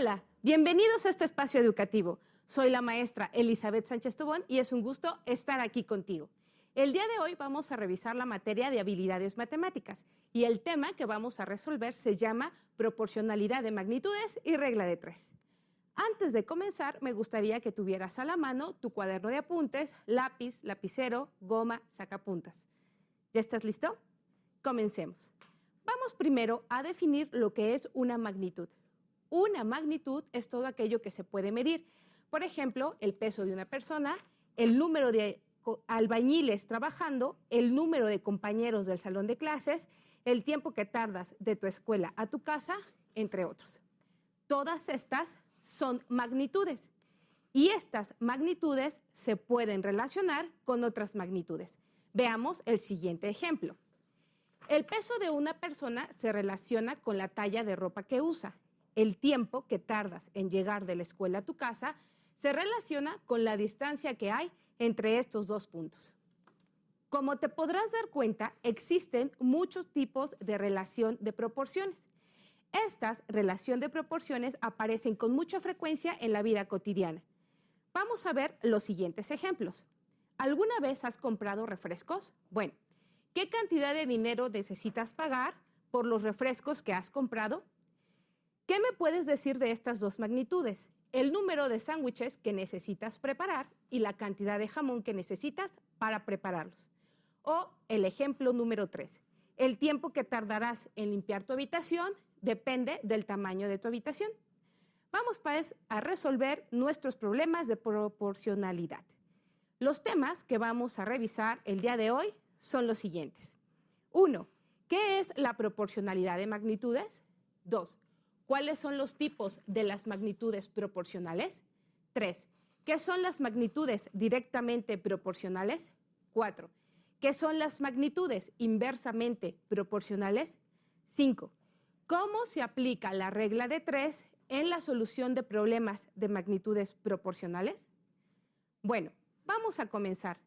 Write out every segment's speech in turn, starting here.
Hola, bienvenidos a este espacio educativo. Soy la maestra Elizabeth Sánchez Tobón y es un gusto estar aquí contigo. El día de hoy vamos a revisar la materia de habilidades matemáticas y el tema que vamos a resolver se llama proporcionalidad de magnitudes y regla de tres. Antes de comenzar, me gustaría que tuvieras a la mano tu cuaderno de apuntes, lápiz, lapicero, goma, sacapuntas. ¿Ya estás listo? Comencemos. Vamos primero a definir lo que es una magnitud. Una magnitud es todo aquello que se puede medir. Por ejemplo, el peso de una persona, el número de albañiles trabajando, el número de compañeros del salón de clases, el tiempo que tardas de tu escuela a tu casa, entre otros. Todas estas son magnitudes y estas magnitudes se pueden relacionar con otras magnitudes. Veamos el siguiente ejemplo. El peso de una persona se relaciona con la talla de ropa que usa. El tiempo que tardas en llegar de la escuela a tu casa se relaciona con la distancia que hay entre estos dos puntos. Como te podrás dar cuenta, existen muchos tipos de relación de proporciones. Estas relación de proporciones aparecen con mucha frecuencia en la vida cotidiana. Vamos a ver los siguientes ejemplos. ¿Alguna vez has comprado refrescos? Bueno, ¿qué cantidad de dinero necesitas pagar por los refrescos que has comprado? ¿Qué me puedes decir de estas dos magnitudes? El número de sándwiches que necesitas preparar y la cantidad de jamón que necesitas para prepararlos. O el ejemplo número 3. El tiempo que tardarás en limpiar tu habitación depende del tamaño de tu habitación. Vamos pues a resolver nuestros problemas de proporcionalidad. Los temas que vamos a revisar el día de hoy son los siguientes. 1. ¿Qué es la proporcionalidad de magnitudes? 2. ¿Cuáles son los tipos de las magnitudes proporcionales? 3. ¿Qué son las magnitudes directamente proporcionales? 4. ¿Qué son las magnitudes inversamente proporcionales? 5. ¿Cómo se aplica la regla de 3 en la solución de problemas de magnitudes proporcionales? Bueno, vamos a comenzar.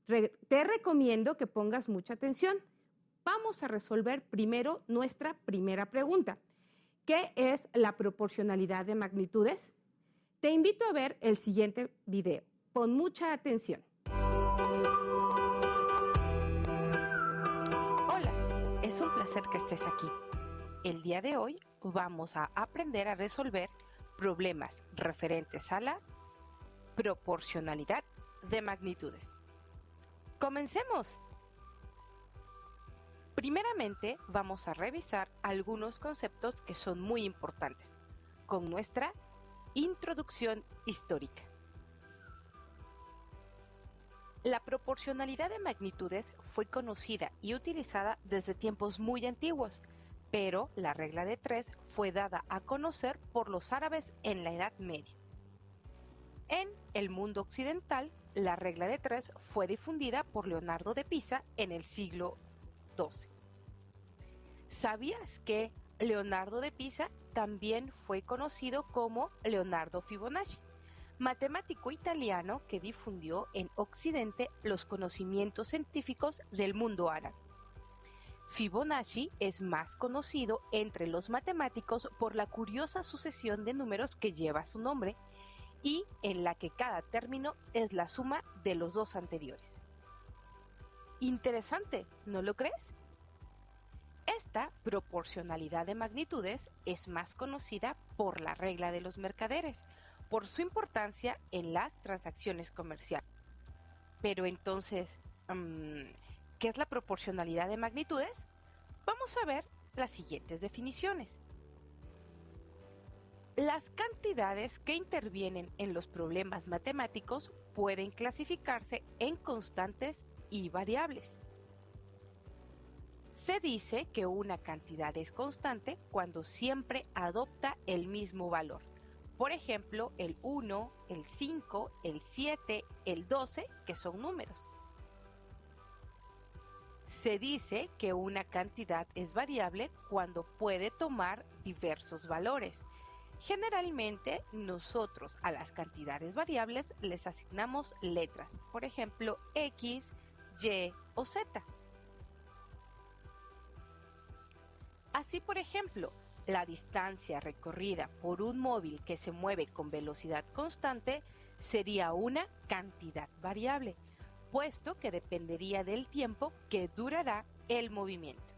Te recomiendo que pongas mucha atención. Vamos a resolver primero nuestra primera pregunta. ¿Qué es la proporcionalidad de magnitudes? Te invito a ver el siguiente video. Pon mucha atención. Hola, es un placer que estés aquí. El día de hoy vamos a aprender a resolver problemas referentes a la proporcionalidad de magnitudes. ¡Comencemos! Primeramente, vamos a revisar algunos conceptos que son muy importantes con nuestra introducción histórica. La proporcionalidad de magnitudes fue conocida y utilizada desde tiempos muy antiguos, pero la regla de 3 fue dada a conocer por los árabes en la Edad Media. En el mundo occidental, la regla de 3 fue difundida por Leonardo de Pisa en el siglo XII. ¿Sabías que Leonardo de Pisa también fue conocido como Leonardo Fibonacci, matemático italiano que difundió en Occidente los conocimientos científicos del mundo árabe? Fibonacci es más conocido entre los matemáticos por la curiosa sucesión de números que lleva su nombre y en la que cada término es la suma de los dos anteriores. Interesante, ¿no lo crees? Esta proporcionalidad de magnitudes es más conocida por la regla de los mercaderes, por su importancia en las transacciones comerciales. Pero entonces, ¿qué es la proporcionalidad de magnitudes? Vamos a ver las siguientes definiciones. Las cantidades que intervienen en los problemas matemáticos pueden clasificarse en constantes y variables. Se dice que una cantidad es constante cuando siempre adopta el mismo valor. Por ejemplo, el 1, el 5, el 7, el 12, que son números. Se dice que una cantidad es variable cuando puede tomar diversos valores. Generalmente, nosotros a las cantidades variables les asignamos letras, por ejemplo, X, Y o Z. Así, por ejemplo, la distancia recorrida por un móvil que se mueve con velocidad constante sería una cantidad variable, puesto que dependería del tiempo que durará el movimiento.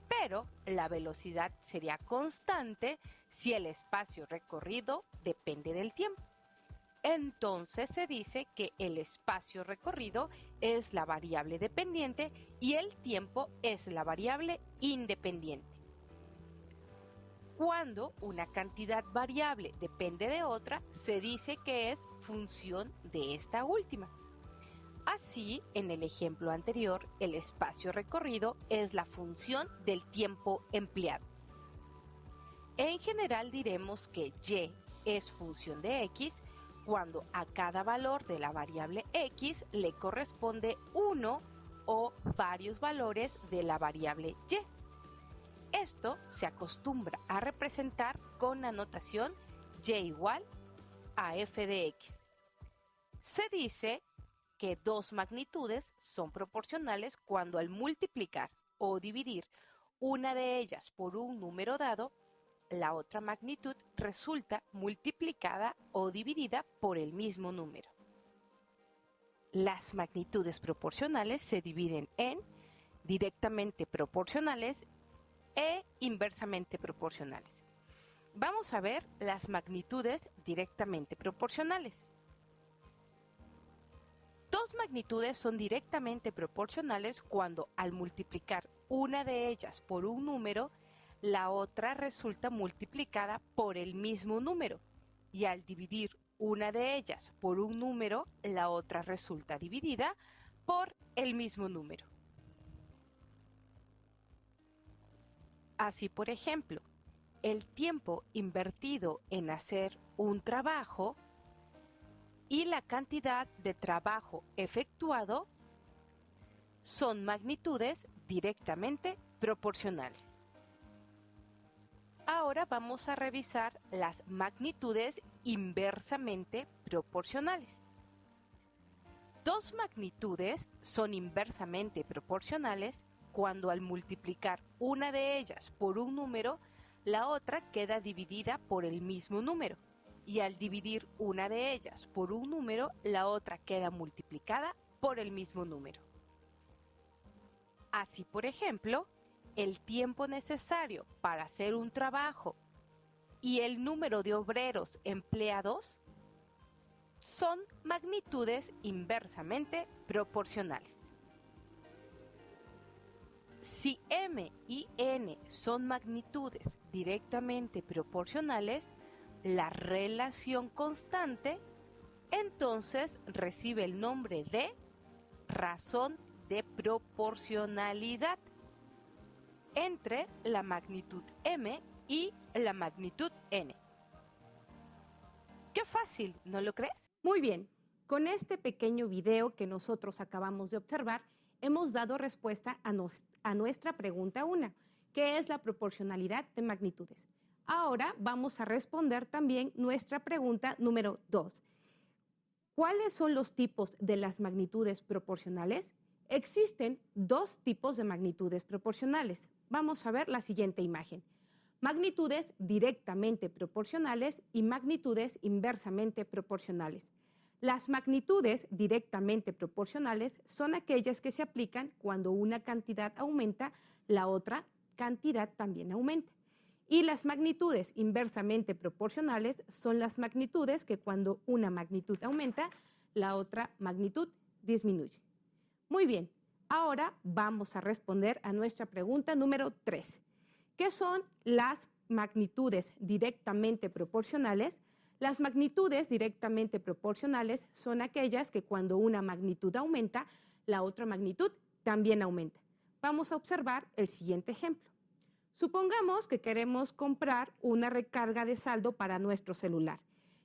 Pero la velocidad sería constante si el espacio recorrido depende del tiempo. Entonces se dice que el espacio recorrido es la variable dependiente y el tiempo es la variable independiente. Cuando una cantidad variable depende de otra, se dice que es función de esta última. Así, en el ejemplo anterior, el espacio recorrido es la función del tiempo empleado. En general diremos que y es función de x cuando a cada valor de la variable x le corresponde uno o varios valores de la variable y. Esto se acostumbra a representar con la notación y igual a f de x. Se dice que dos magnitudes son proporcionales cuando al multiplicar o dividir una de ellas por un número dado, la otra magnitud resulta multiplicada o dividida por el mismo número. Las magnitudes proporcionales se dividen en directamente proporcionales e inversamente proporcionales. Vamos a ver las magnitudes directamente proporcionales. Dos magnitudes son directamente proporcionales cuando al multiplicar una de ellas por un número, la otra resulta multiplicada por el mismo número, y al dividir una de ellas por un número, la otra resulta dividida por el mismo número. Así, por ejemplo, el tiempo invertido en hacer un trabajo y la cantidad de trabajo efectuado son magnitudes directamente proporcionales. Ahora vamos a revisar las magnitudes inversamente proporcionales. Dos magnitudes son inversamente proporcionales cuando al multiplicar una de ellas por un número, la otra queda dividida por el mismo número, y al dividir una de ellas por un número, la otra queda multiplicada por el mismo número. Así, por ejemplo, el tiempo necesario para hacer un trabajo y el número de obreros empleados son magnitudes inversamente proporcionales. Si m y n son magnitudes directamente proporcionales, la relación constante entonces recibe el nombre de razón de proporcionalidad entre la magnitud m y la magnitud n. ¡Qué fácil! ¿No lo crees? Muy bien, con este pequeño video que nosotros acabamos de observar, hemos dado respuesta a nuestra pregunta 1, que es la proporcionalidad de magnitudes. Ahora vamos a responder también nuestra pregunta número 2. ¿Cuáles son los tipos de las magnitudes proporcionales? Existen dos tipos de magnitudes proporcionales. Vamos a ver la siguiente imagen. Magnitudes directamente proporcionales y magnitudes inversamente proporcionales. Las magnitudes directamente proporcionales son aquellas que se aplican cuando una cantidad aumenta, la otra cantidad también aumenta. Y las magnitudes inversamente proporcionales son las magnitudes que cuando una magnitud aumenta, la otra magnitud disminuye. Muy bien, ahora vamos a responder a nuestra pregunta número 3. ¿Qué son las magnitudes directamente proporcionales? Las magnitudes directamente proporcionales son aquellas que cuando una magnitud aumenta, la otra magnitud también aumenta. Vamos a observar el siguiente ejemplo. Supongamos que queremos comprar una recarga de saldo para nuestro celular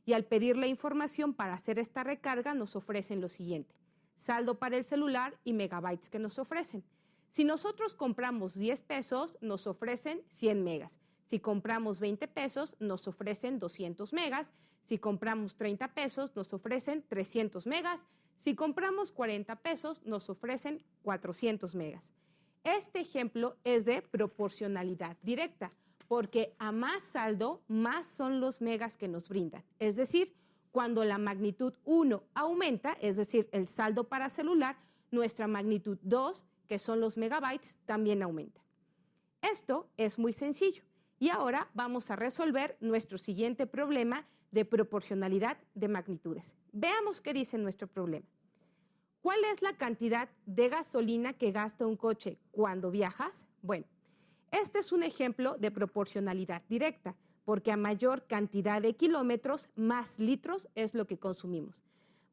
y al pedir la información para hacer esta recarga nos ofrecen lo siguiente: saldo para el celular y megabytes que nos ofrecen. Si nosotros compramos 10 pesos, nos ofrecen 100 megas. Si compramos 20 pesos, nos ofrecen 200 megas. Si compramos 30 pesos, nos ofrecen 300 megas. Si compramos 40 pesos, nos ofrecen 400 megas. Este ejemplo es de proporcionalidad directa, porque a más saldo, más son los megas que nos brindan. Es decir, cuando la magnitud 1 aumenta, es decir, el saldo para celular, nuestra magnitud 2, que son los megabytes, también aumenta. Esto es muy sencillo. Y ahora vamos a resolver nuestro siguiente problema de proporcionalidad de magnitudes. Veamos qué dice nuestro problema. ¿Cuál es la cantidad de gasolina que gasta un coche cuando viajas? Bueno, este es un ejemplo de proporcionalidad directa, porque a mayor cantidad de kilómetros, más litros es lo que consumimos.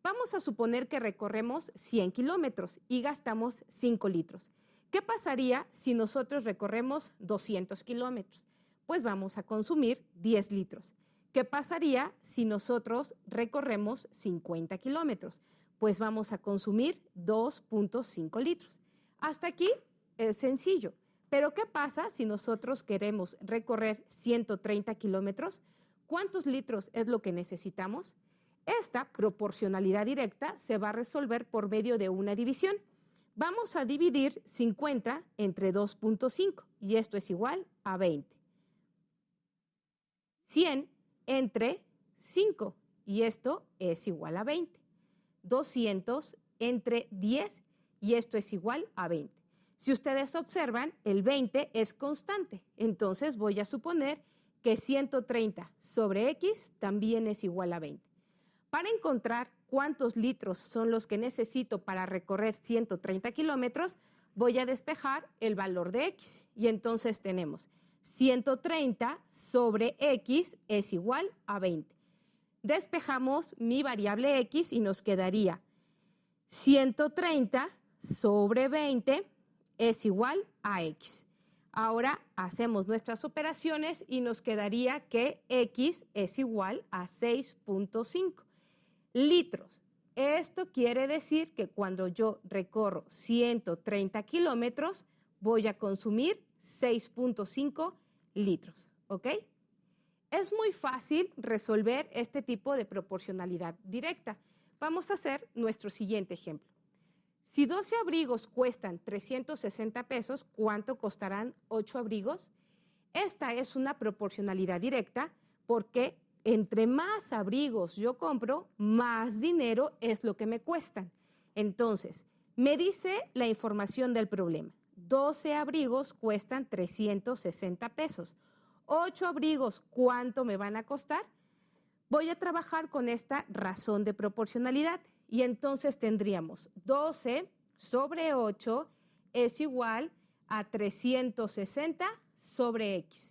Vamos a suponer que recorremos 100 kilómetros y gastamos 5 litros. ¿Qué pasaría si nosotros recorremos 200 kilómetros? Pues vamos a consumir 10 litros. ¿Qué pasaría si nosotros recorremos 50 kilómetros? Pues vamos a consumir 2.5 litros. Hasta aquí es sencillo. Pero ¿qué pasa si nosotros queremos recorrer 130 kilómetros? ¿Cuántos litros es lo que necesitamos? Esta proporcionalidad directa se va a resolver por medio de una división. Vamos a dividir 50 entre 2.5 y esto es igual a 20. 100 entre 5 y esto es igual a 20. 200 entre 10 y esto es igual a 20. Si ustedes observan, el 20 es constante, entonces voy a suponer que 130 sobre X también es igual a 20. Para encontrar cuántos litros son los que necesito para recorrer 130 kilómetros, voy a despejar el valor de X y entonces tenemos 130 sobre X es igual a 20. Despejamos mi variable X y nos quedaría 130 sobre 20 es igual a X. Ahora hacemos nuestras operaciones y nos quedaría que X es igual a 6.5 litros. Esto quiere decir que cuando yo recorro 130 kilómetros, voy a consumir 6.5 litros, ¿ok? Es muy fácil resolver este tipo de proporcionalidad directa. Vamos a hacer nuestro siguiente ejemplo. Si 12 abrigos cuestan 360 pesos, ¿cuánto costarán 8 abrigos? Esta es una proporcionalidad directa porque entre más abrigos yo compro, más dinero es lo que me cuestan. Entonces, me dice la información del problema. 12 abrigos cuestan 360 pesos. 8 abrigos, ¿cuánto me van a costar? Voy a trabajar con esta razón de proporcionalidad y entonces tendríamos 12 sobre 8 es igual a 360 sobre X.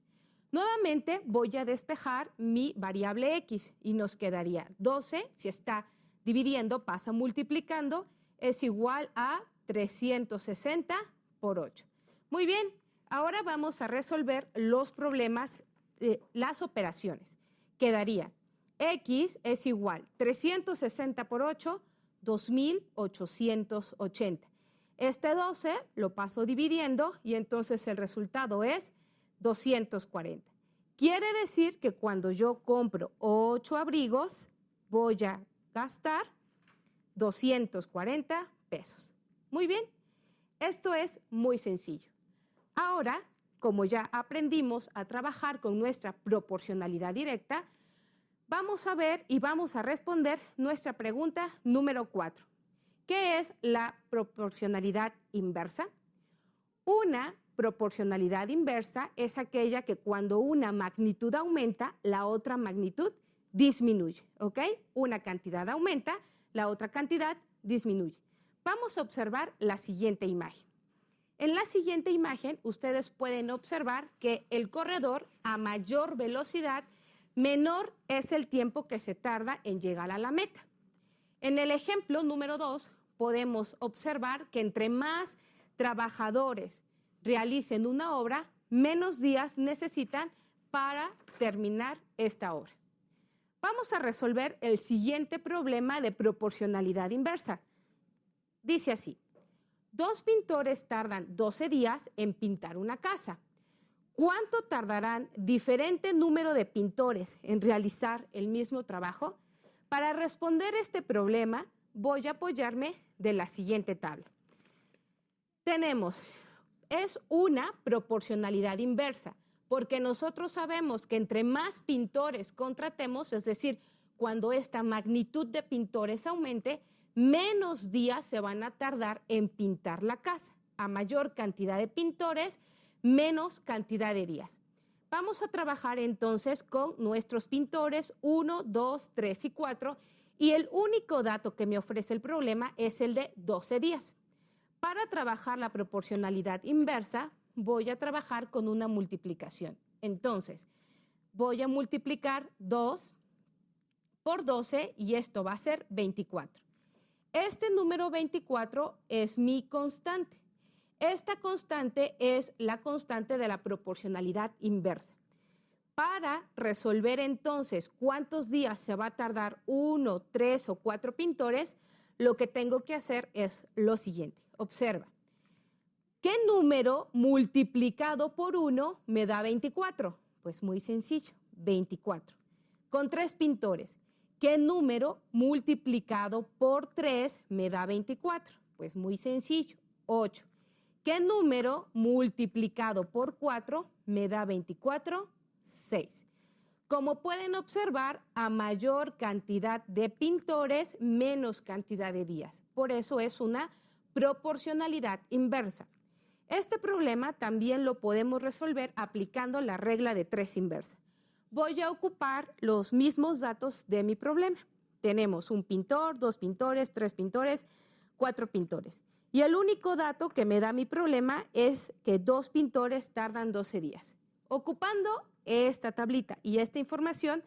Nuevamente voy a despejar mi variable X y nos quedaría 12, si está dividiendo, pasa multiplicando, es igual a 360 por 8. Muy bien, ahora vamos a resolver los problemas, las operaciones. Quedaría X es igual 360 por 8, 2.880. Este 12 lo paso dividiendo y entonces el resultado es 240. Quiere decir que cuando yo compro 8 abrigos, voy a gastar 240 pesos. Muy bien, esto es muy sencillo. Ahora, como ya aprendimos a trabajar con nuestra proporcionalidad directa, vamos a ver y vamos a responder nuestra pregunta número 4. ¿Qué es la proporcionalidad inversa? Una proporcionalidad inversa es aquella que cuando una magnitud aumenta, la otra magnitud disminuye, ¿ok? Una cantidad aumenta, la otra cantidad disminuye. Vamos a observar la siguiente imagen. En la siguiente imagen, ustedes pueden observar que el corredor a mayor velocidad, menor es el tiempo que se tarda en llegar a la meta. En el ejemplo número 2, podemos observar que entre más trabajadores realicen una obra, menos días necesitan para terminar esta obra. Vamos a resolver el siguiente problema de proporcionalidad inversa. Dice así: 2 pintores tardan 12 días en pintar una casa. ¿Cuánto tardarán diferente número de pintores en realizar el mismo trabajo? Para responder este problema, voy a apoyarme de la siguiente tabla. Tenemos Es una proporcionalidad inversa, porque nosotros sabemos que entre más pintores contratemos, es decir, cuando esta magnitud de pintores aumente, menos días se van a tardar en pintar la casa. A mayor cantidad de pintores, menos cantidad de días. Vamos a trabajar entonces con nuestros pintores 1, 2, 3 y 4 y el único dato que me ofrece el problema es el de 12 días. Para trabajar la proporcionalidad inversa, voy a trabajar con una multiplicación. Entonces, voy a multiplicar 2 por 12 y esto va a ser 24. Este número 24 es mi constante. Esta constante es la constante de la proporcionalidad inversa. Para resolver entonces cuántos días se va a tardar 1, 3 o 4 pintores, lo que tengo que hacer es lo siguiente. Observa. ¿Qué número multiplicado por 1 me da 24? Pues muy sencillo, 24. Con 3 pintores. ¿Qué número multiplicado por 3 me da 24? Pues muy sencillo, 8. ¿Qué número multiplicado por 4 me da 24? 6. Como pueden observar, a mayor cantidad de pintores, menos cantidad de días. Por eso es una proporcionalidad inversa. Este problema también lo podemos resolver aplicando la regla de 3 inversa. Voy a ocupar los mismos datos de mi problema. Tenemos un pintor, 2 pintores, 3 pintores, 4 pintores. Y el único dato que me da mi problema es que 2 pintores tardan 12 días. Ocupando esta tablita y esta información,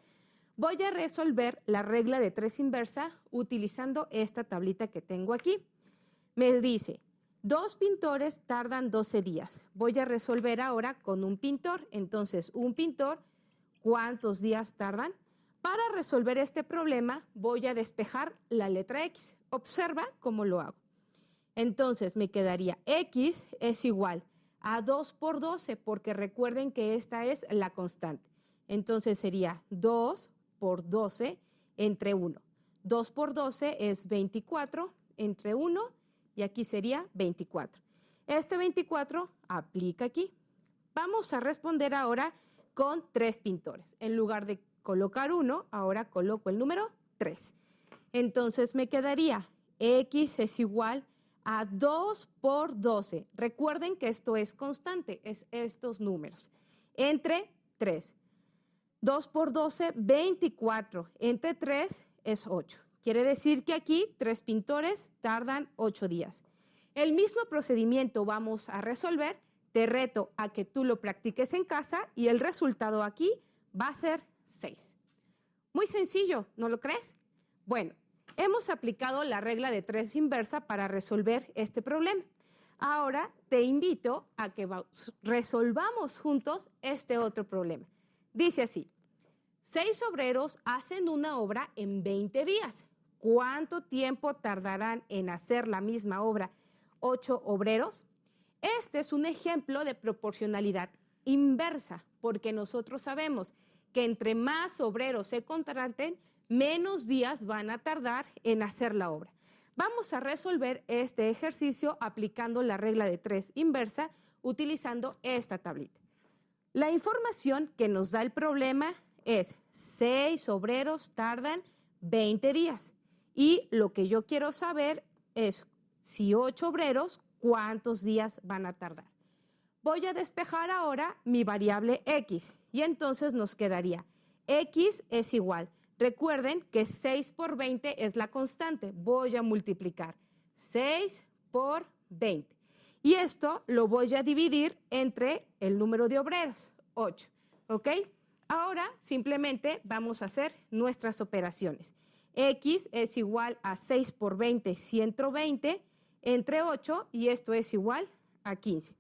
voy a resolver la regla de 3 inversa utilizando esta tablita que tengo aquí. Me dice, 2 pintores tardan 12 días. Voy a resolver ahora con un pintor. Entonces, un pintor, ¿cuántos días tardan? Para resolver este problema, voy a despejar la letra X. Observa cómo lo hago. Entonces, me quedaría X es igual a 2 por 12, porque recuerden que esta es la constante. Entonces, sería 2 por 12 entre 1. 2 por 12 es 24 entre 1 y aquí sería 24. Este 24 aplica aquí. Vamos a responder ahora con 3 pintores. En lugar de colocar 1, ahora coloco el número 3. Entonces, me quedaría X es igual a 2 por 12. Recuerden que esto es constante, es estos números. Entre 3. 2 por 12, 24. Entre 3 es 8. Quiere decir que aquí 3 pintores tardan 8 días. El mismo procedimiento vamos a resolver. Te reto a que tú lo practiques en casa y el resultado aquí va a ser 6. Muy sencillo, ¿no lo crees? Bueno. Hemos aplicado la regla de 3 inversa para resolver este problema. Ahora te invito a que resolvamos juntos este otro problema. Dice así, 6 obreros hacen una obra en 20 días. ¿Cuánto tiempo tardarán en hacer la misma obra 8 obreros? Este es un ejemplo de proporcionalidad inversa, porque nosotros sabemos que entre más obreros se contraten, menos días van a tardar en hacer la obra. Vamos a resolver este ejercicio aplicando la regla de 3 inversa utilizando esta tablita. La información que nos da el problema es 6 obreros tardan 20 días y lo que yo quiero saber es si 8 obreros, ¿cuántos días van a tardar? Voy a despejar ahora mi variable X y entonces nos quedaría X es igual. Recuerden que 6 por 20 es la constante. Voy a multiplicar 6 por 20. Y esto lo voy a dividir entre el número de obreros, 8. ¿Ok? Ahora simplemente vamos a hacer nuestras operaciones. X es igual a 6 por 20, 120, entre 8, y esto es igual a 15.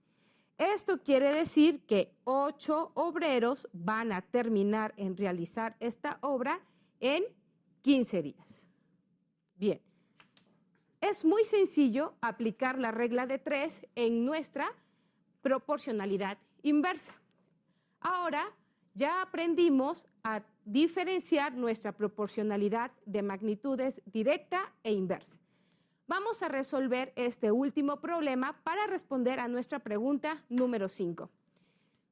Esto quiere decir que 8 obreros van a terminar en realizar esta obra en 15 días. Bien, es muy sencillo aplicar la regla de 3 en nuestra proporcionalidad inversa. Ahora ya aprendimos a diferenciar nuestra proporcionalidad de magnitudes directa e inversa. Vamos a resolver este último problema para responder a nuestra pregunta número 5.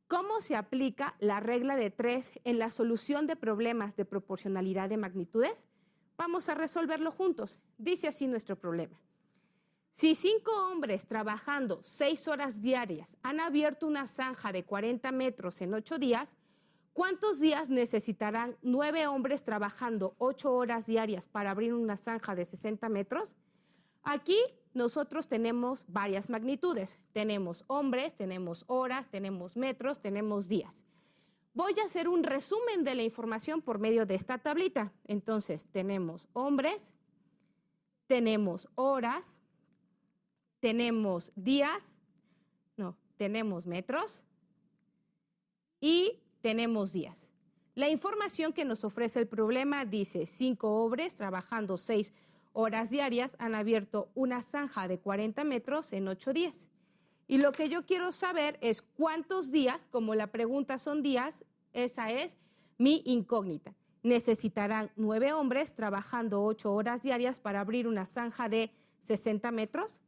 ¿Cómo se aplica la regla de 3 en la solución de problemas de proporcionalidad de magnitudes? Vamos a resolverlo juntos. Dice así nuestro problema. Si 5 hombres trabajando 6 horas diarias han abierto una zanja de 40 metros en 8 días, ¿cuántos días necesitarán 9 hombres trabajando 8 horas diarias para abrir una zanja de 60 metros? Aquí nosotros tenemos varias magnitudes. Tenemos hombres, tenemos horas, tenemos metros, tenemos días. Voy a hacer un resumen de la información por medio de esta tablita. Entonces, tenemos hombres, tenemos horas, tenemos días, tenemos metros y tenemos días. La información que nos ofrece el problema dice 5 hombres trabajando 6 horas diarias han abierto una zanja de 40 metros en 8 días. Y lo que yo quiero saber es cuántos días, como la pregunta son días, esa es mi incógnita. Necesitarán 9 hombres trabajando 8 horas diarias para abrir una zanja de 60 metros.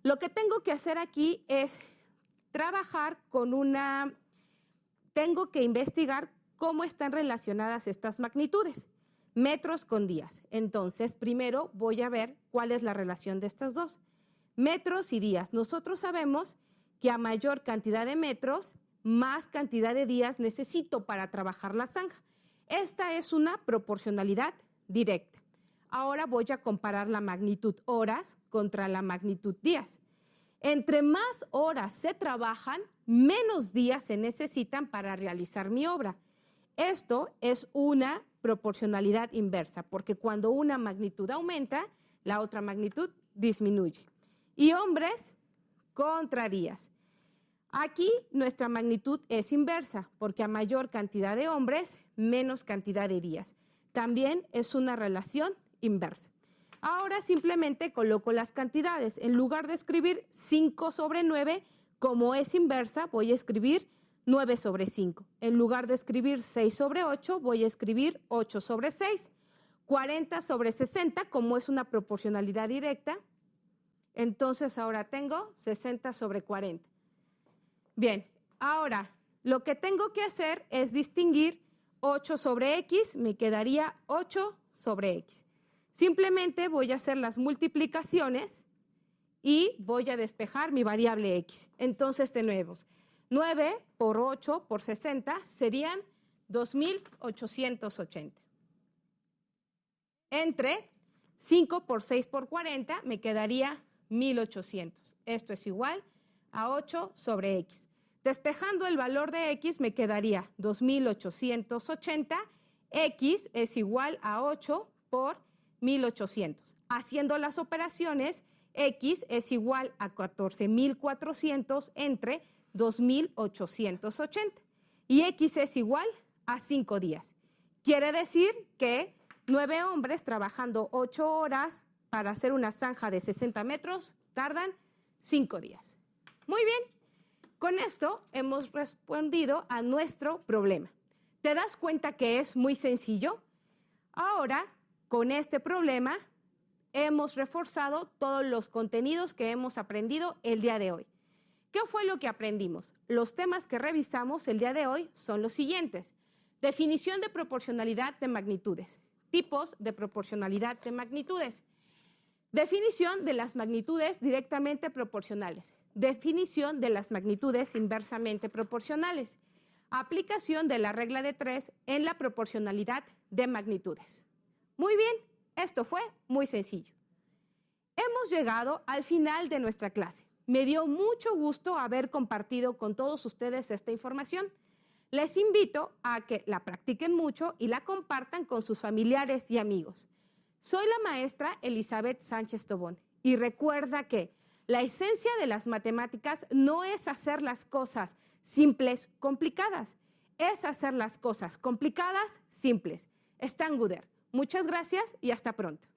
Lo que tengo que hacer aquí es trabajar tengo que investigar cómo están relacionadas estas magnitudes. Metros con días. Entonces, primero voy a ver cuál es la relación de estas dos. Metros y días. Nosotros sabemos que a mayor cantidad de metros, más cantidad de días necesito para trabajar la zanja. Esta es una proporcionalidad directa. Ahora voy a comparar la magnitud horas contra la magnitud días. Entre más horas se trabajan, menos días se necesitan para realizar mi obra. Esto es una proporcionalidad inversa, porque cuando una magnitud aumenta, la otra magnitud disminuye. Y hombres contra días. Aquí nuestra magnitud es inversa, porque a mayor cantidad de hombres, menos cantidad de días. También es una relación inversa. Ahora simplemente coloco las cantidades. En lugar de escribir 5 sobre 9, como es inversa, voy a escribir 9 sobre 5. En lugar de escribir 6 sobre 8, voy a escribir 8 sobre 6. 40 sobre 60, como es una proporcionalidad directa, entonces ahora tengo 60 sobre 40. Bien, ahora lo que tengo que hacer es distinguir 8 sobre X, me quedaría 8 sobre X. Simplemente voy a hacer las multiplicaciones y voy a despejar mi variable X. Entonces tenemos 9 por 8 por 60 serían 2,880. Entre 5 por 6 por 40 me quedaría 1,800. Esto es igual a 8 sobre X. Despejando el valor de X me quedaría 2,880. X es igual a 8 por 1,800. Haciendo las operaciones, X es igual a 14,400 entre 2,880 y X es igual a 5 días. Quiere decir que 9 hombres trabajando 8 horas para hacer una zanja de 60 metros tardan 5 días. Muy bien, con esto hemos respondido a nuestro problema. ¿Te das cuenta que es muy sencillo? Ahora, con este problema, hemos reforzado todos los contenidos que hemos aprendido el día de hoy. ¿Qué fue lo que aprendimos? Los temas que revisamos el día de hoy son los siguientes. Definición de proporcionalidad de magnitudes. Tipos de proporcionalidad de magnitudes. Definición de las magnitudes directamente proporcionales. Definición de las magnitudes inversamente proporcionales. Aplicación de la regla de 3 en la proporcionalidad de magnitudes. Muy bien, esto fue muy sencillo. Hemos llegado al final de nuestra clase. Me dio mucho gusto haber compartido con todos ustedes esta información. Les invito a que la practiquen mucho y la compartan con sus familiares y amigos. Soy la maestra Elizabeth Sánchez Tobón y recuerda que la esencia de las matemáticas no es hacer las cosas simples complicadas, es hacer las cosas complicadas simples. Stan Guder, muchas gracias y hasta pronto.